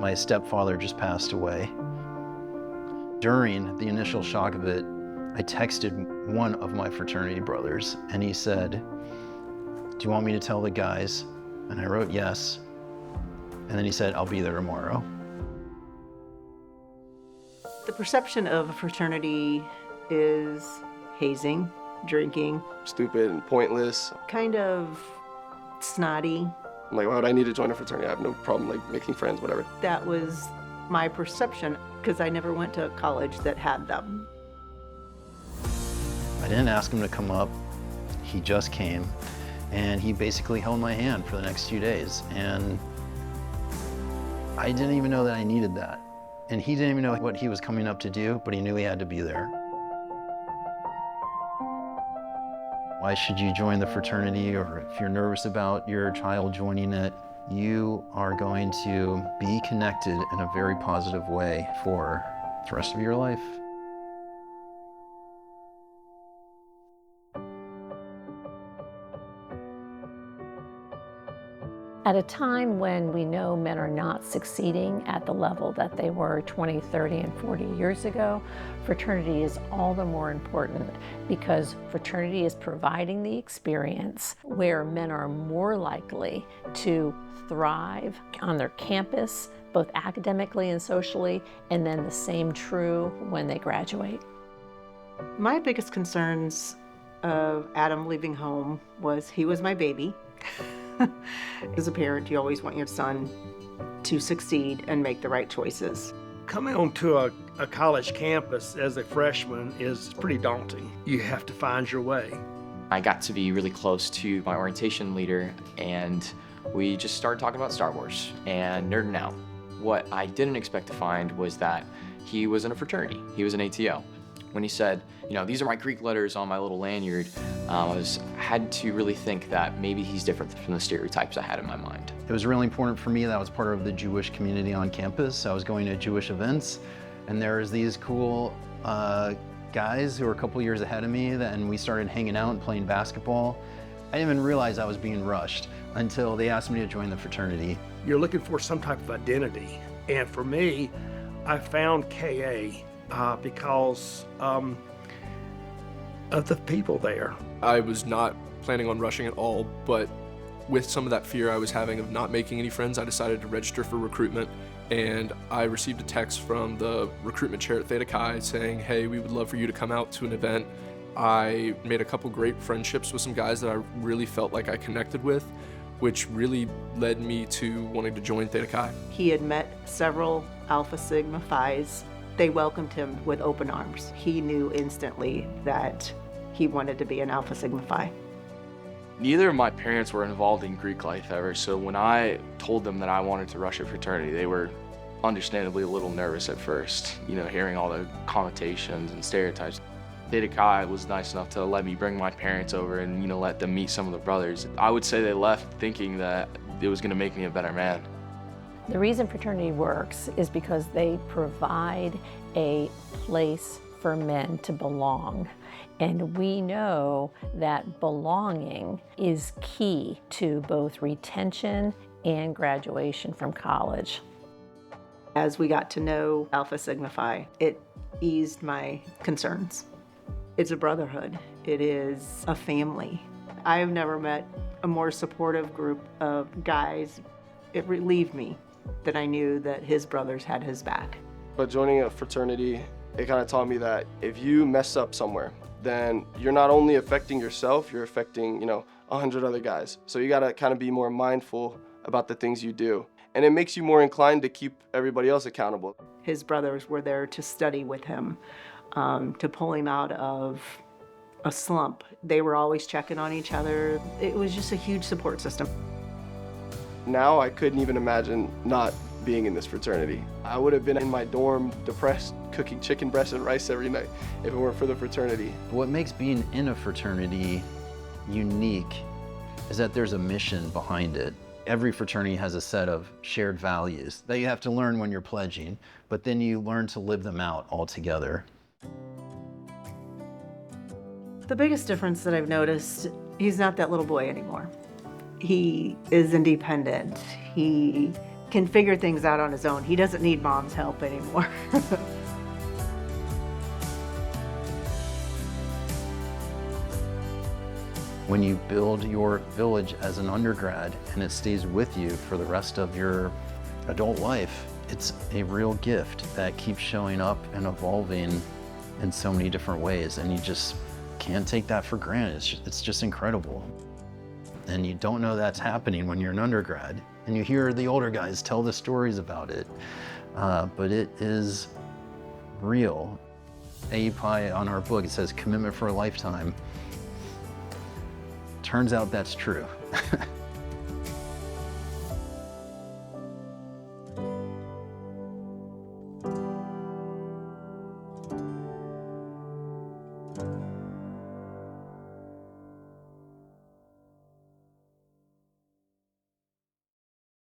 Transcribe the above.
My stepfather just passed away. During the initial shock of it, I texted one of my fraternity brothers and he said, "Do you want me to tell the guys?" And I wrote yes. And then he said, "I'll be there tomorrow." The perception of a fraternity is hazing, drinking. Stupid and pointless. Kind of snotty. I'm like, why would I need to join a fraternity? I have no problem like making friends, whatever. That was my perception because I never went to a college that had them. I didn't ask him to come up. He just came and he basically held my hand for the next few days. And I didn't even know that I needed that. And he didn't even know what he was coming up to do, but he knew he had to be there. Why should you join the fraternity? Or if you're nervous about your child joining it, you are going to be connected in a very positive way for the rest of your life. At a time when we know men are not succeeding at the level that they were 20, 30, and 40 years ago, fraternity is all the more important because fraternity is providing the experience where men are more likely to thrive on their campus, both academically and socially, and then the same true when they graduate. My biggest concerns of Adam leaving home was he was my baby. As a parent, you always want your son to succeed and make the right choices. Coming onto a college campus as a freshman is pretty daunting. You have to find your way. I got to be really close to my orientation leader, and we just started talking about Star Wars and nerding out. What I didn't expect to find was that he was in a fraternity. He was an ATO. When he said, you know, these are my Greek letters on my little lanyard, I had to really think that maybe he's different from the stereotypes I had in my mind. It was really important for me that I was part of the Jewish community on campus. I was going to Jewish events, and there was these cool guys who were a couple years ahead of me, and we started hanging out and playing basketball. I didn't even realize I was being rushed until they asked me to join the fraternity. You're looking for some type of identity, and for me, I found KA because of the people there. I was not planning on rushing at all, but with some of that fear I was having of not making any friends, I decided to register for recruitment, and I received a text from the recruitment chair at Theta Chi saying, hey, we would love for you to come out to an event. I made a couple great friendships with some guys that I really felt like I connected with, which really led me to wanting to join Theta Chi. He had met several Alpha Sigma Phis. They welcomed him with open arms. He knew instantly that he wanted to be an Alpha Sigma Phi. Neither of my parents were involved in Greek life ever, so when I told them that I wanted to rush a fraternity, they were understandably a little nervous at first, you know, hearing all the connotations and stereotypes. Theta Chi was nice enough to let me bring my parents over and, you know, let them meet some of the brothers. I would say they left thinking that it was going to make me a better man. The reason fraternity works is because they provide a place for men to belong. And we know that belonging is key to both retention and graduation from college. As we got to know Alpha Sigma Phi, it eased my concerns. It's a brotherhood. It is a family. I have never met a more supportive group of guys. It relieved me that I knew that his brothers had his back. But joining a fraternity, it kind of taught me that if you mess up somewhere, then you're not only affecting yourself, you're affecting, 100 other guys. So you gotta kind of be more mindful about the things you do. And it makes you more inclined to keep everybody else accountable. His brothers were there to study with him, to pull him out of a slump. They were always checking on each other. It was just a huge support system. Now I couldn't even imagine not being in this fraternity. I would have been in my dorm depressed, cooking chicken breast and rice every night if it weren't for the fraternity. What makes being in a fraternity unique is that there's a mission behind it. Every fraternity has a set of shared values that you have to learn when you're pledging, but then you learn to live them out all together. The biggest difference that I've noticed, he's not that little boy anymore. He is independent. He can figure things out on his own. He doesn't need mom's help anymore. When you build your village as an undergrad and it stays with you for the rest of your adult life, it's a real gift that keeps showing up and evolving in so many different ways, and you just can't take that for granted. It's just incredible. And you don't know that's happening when you're an undergrad, and you hear the older guys tell the stories about it, but it is real. AEPI on our book, it says commitment for a lifetime. Turns out that's true.